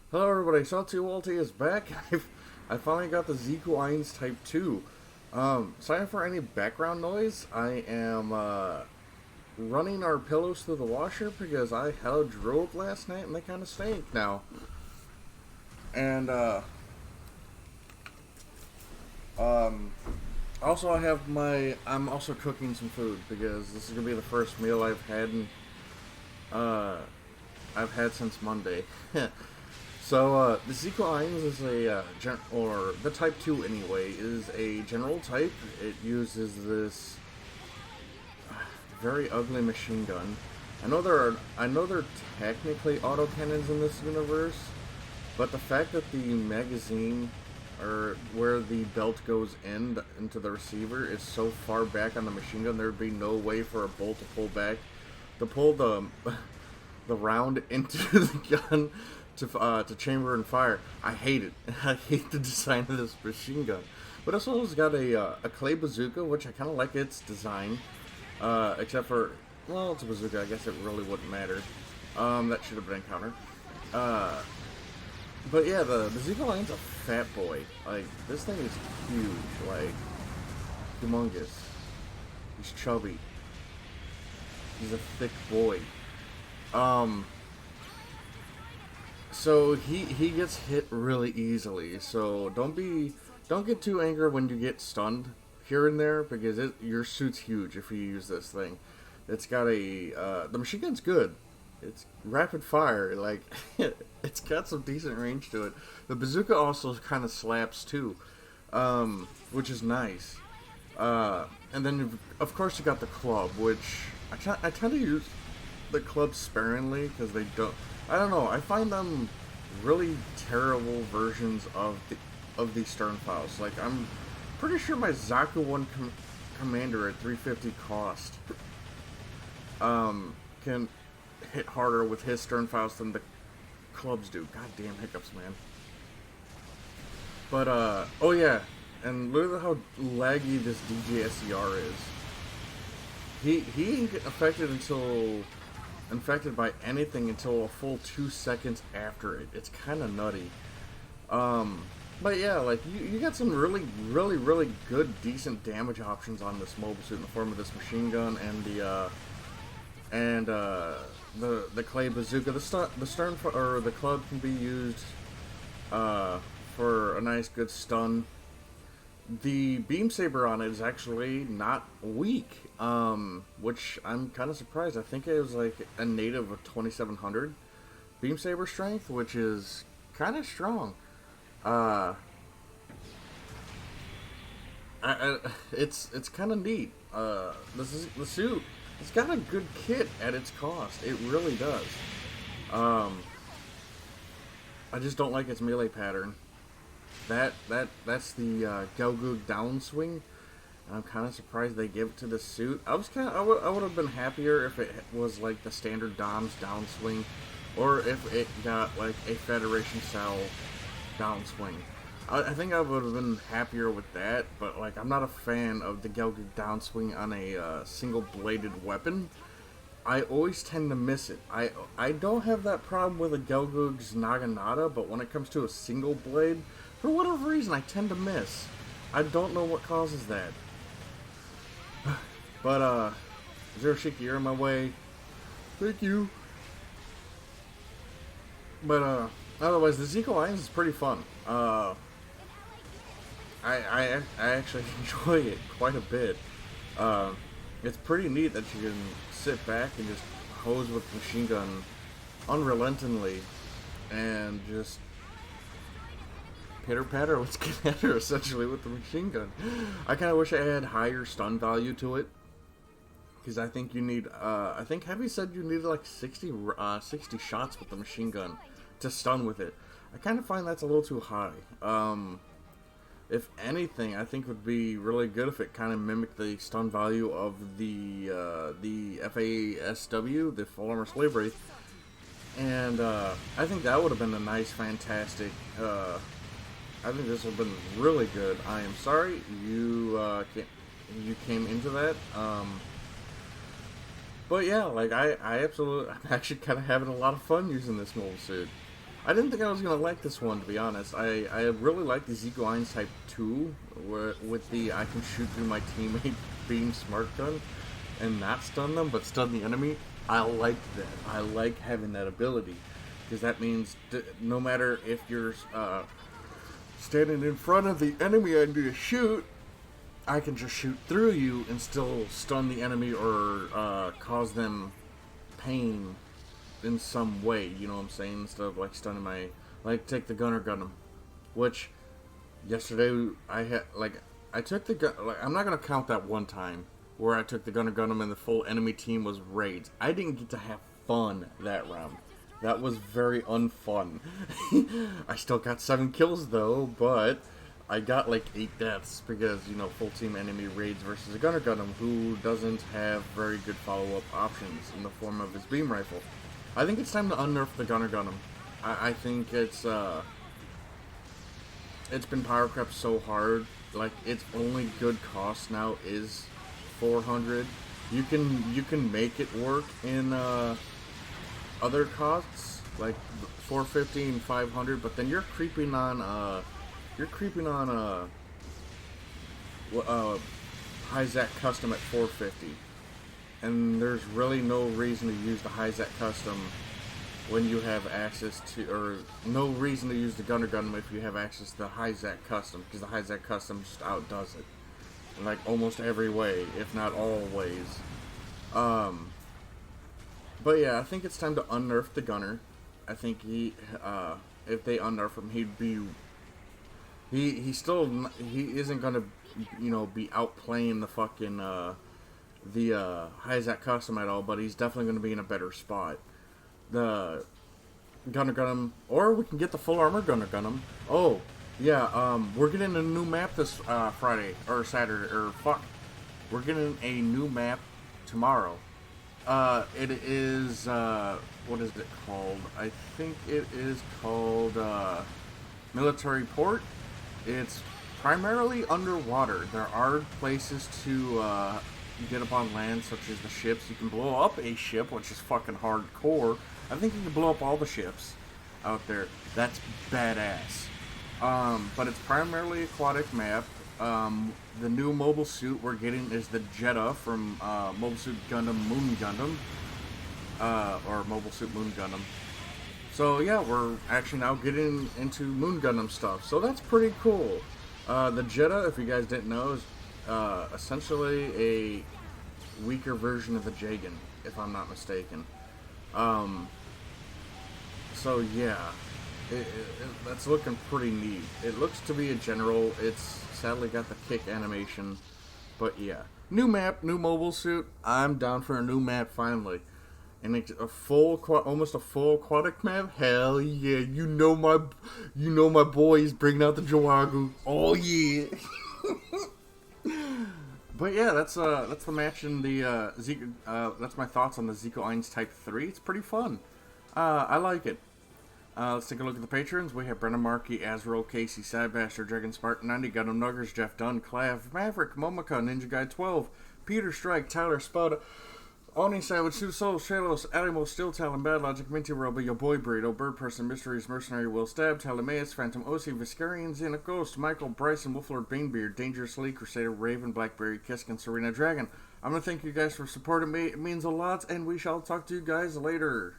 Hello everybody, Walty is back. I finally got the Xeku Eins Type 2. Sorry for any background noise. I am running our pillows through the washer because I hella drove last night and they kind of stink now. And um, also I'm also cooking some food because this is gonna be the first meal uh, I've had since Monday. So, the Zikwins is or the Type 2 anyway, is a general type. It uses this very ugly machine gun. I know there are technically autocannons in this universe, but the fact that the magazine, or where the belt goes into the receiver, is so far back on the machine gun, there'd be no way for a bolt to pull the the round into the gun to chamber and fire. I hate it. I hate the design of this machine gun. But it's also got a clay bazooka, which I kind of like its design. Except for, well, it's a bazooka. I guess it really wouldn't matter. That should have been counter. Uh, but yeah, the bazooka line's a fat boy. Like, this thing is huge. Like, humongous. He's chubby. He's a thick boy. So he gets hit really easily. So don't get too angry when you get stunned here and there because your suit's huge if you use this thing. It's got the machine gun's good. It's rapid fire. Like it's got some decent range to it. The bazooka also kind of slaps too, which is nice. And then of course you got the club, which I tend to use the club sparingly because they don't. I don't know. I find them really terrible versions of the stern files. Like I'm pretty sure my Xeku One commander at 350 cost can hit harder with his stern files than the clubs do. Goddamn hiccups, man. But oh yeah, and look at how laggy this DJSCR is. He ain't get infected by anything until a full 2 seconds after it. It's kind of nutty. But yeah, like you got some really good, decent damage options on this mobile suit in the form of this machine gun and the clay bazooka. The club can be used for a nice good stun. The beam saber on it is actually not weak, which I'm kind of surprised. I think it was like a native of 2700 beam saber strength, which is kind of strong. Uh, it's kind of neat. The suit. It's got a good kit at its cost. It really does. I just don't like its melee pattern. That's the Gelgoog downswing. I'm kind of surprised they give it to the suit. I would have been happier if it was like the standard Dom's downswing, or if it got like a Federation style downswing. I think I would have been happier with that, but like I'm not a fan of the Gelgoog downswing on a single bladed weapon. I always tend to miss it. I don't have that problem with a Gelgoog's Naginata, but when it comes to a single blade, for whatever reason, I tend to miss. I don't know what causes that. But, Zero Shiki, you're in my way. Thank you. But, otherwise, the Zico Eins is pretty fun. I actually enjoy it quite a bit. It's pretty neat that you can sit back and just hose with the machine gun unrelentingly and just pitter patter what's getting at her essentially with the machine gun. I kind of wish I had higher stun value to it because I think you need. I think Heavy said you needed like 60 shots with the machine gun to stun with it. I kind of find that's a little too high. If anything, I think it would be really good if it kind of mimicked the stun value of the FASW, the Full Armor Slave Wraith, and I think that would have been a nice, fantastic. I think this would have been really good. I am sorry you came into that. But yeah, like I'm actually kind of having a lot of fun using this mobile suit. I didn't think I was gonna like this one, to be honest. I really like the Xeku Eins Type 2, where, with the I can shoot through my teammate beam smart gun and not stun them, but stun the enemy. I like that. I like having that ability, because that means no matter if you're standing in front of the enemy I need to shoot, I can just shoot through you and still stun the enemy or cause them pain in some way, you know what I'm saying? Instead of like stunning my, like take the gunner Gundam, which yesterday I had, like I took the gun, like I'm not gonna count that one time where I took the gunner Gundam and the full enemy team was raids. I didn't get to have fun that round. That was very unfun. I still got 7 kills though, but I got like 8 deaths because, you know, full team enemy raids versus a gunner Gundam who doesn't have very good follow-up options in the form of his beam rifle. I think it's time to unnerf the gunner Gundam. I think it's been power crept so hard. Like, its only good cost now is 400. You can make it work in other costs like 450 and 500, but then you're creeping on Hyzak custom at 450, and there's really no reason to use the Hyzak custom when you have access to, or no reason to use the gunner Gundam if you have access to the Hyzak custom, because the Hyzak custom just outdoes it in like almost every way, if not all ways. But yeah, I think it's time to unnerf the gunner. I think if they unnerf him, he isn't gonna, you know, be outplaying the fucking the Hyzak custom at all, but he's definitely gonna be in a better spot. The gunner Gundam, or we can get the full armor gunner Gundam. Oh yeah, we're getting a new map this Friday or Saturday, or fuck, we're getting a new map tomorrow. It is, what is it called? I think it is called, Military Port. It's primarily underwater. There are places to, get up on land, such as the ships. You can blow up a ship, which is fucking hardcore. I think you can blow up all the ships out there. That's badass. But it's primarily aquatic map. The new mobile suit we're getting is the Jetta from Mobile Suit Gundam Moon Gundam, or Mobile Suit Moon Gundam. So yeah, we're actually now getting into Moon Gundam stuff, so that's pretty cool. The Jetta, if you guys didn't know, is essentially a weaker version of the Jagan, if I'm not mistaken. So yeah, that's looking pretty neat. It looks to be a general. It's sadly got the kick animation, but yeah. New map, new mobile suit. I'm down for a new map finally. And it's a full, almost a full aquatic map. Hell yeah! You know my boys bringing out the Jawagu. Oh yeah! But yeah, that's the match in the Xeku. That's my thoughts on the Xeku Eins Type 3. It's pretty fun. I like it. Let's take a look at the patrons. We have Brennan Markey, Azrael, Casey, Sadbasher, Dragon Spartan 90, Gundam Nuggers, Jeff Dunn, Clav, Maverick, Momaka, Ninja Guy 12, Peter Strike, Tyler Spud, Oni Savage, Sue Soul, Shalos, Alimo, Steel Talon, Bad Logic, Minty Robo, Your Boy Burrito, Bird Person, Mysteries, Mercenary, Will Stab, Talamaeus, Phantom OC, Viscarian, Xena Ghost, Michael, Bryson, Wolflord, Banebeard, Dangerous Lee, Crusader, Raven, Blackberry, Kiskin, Serena Dragon. I'm going to thank you guys for supporting me. It means a lot, and we shall talk to you guys later.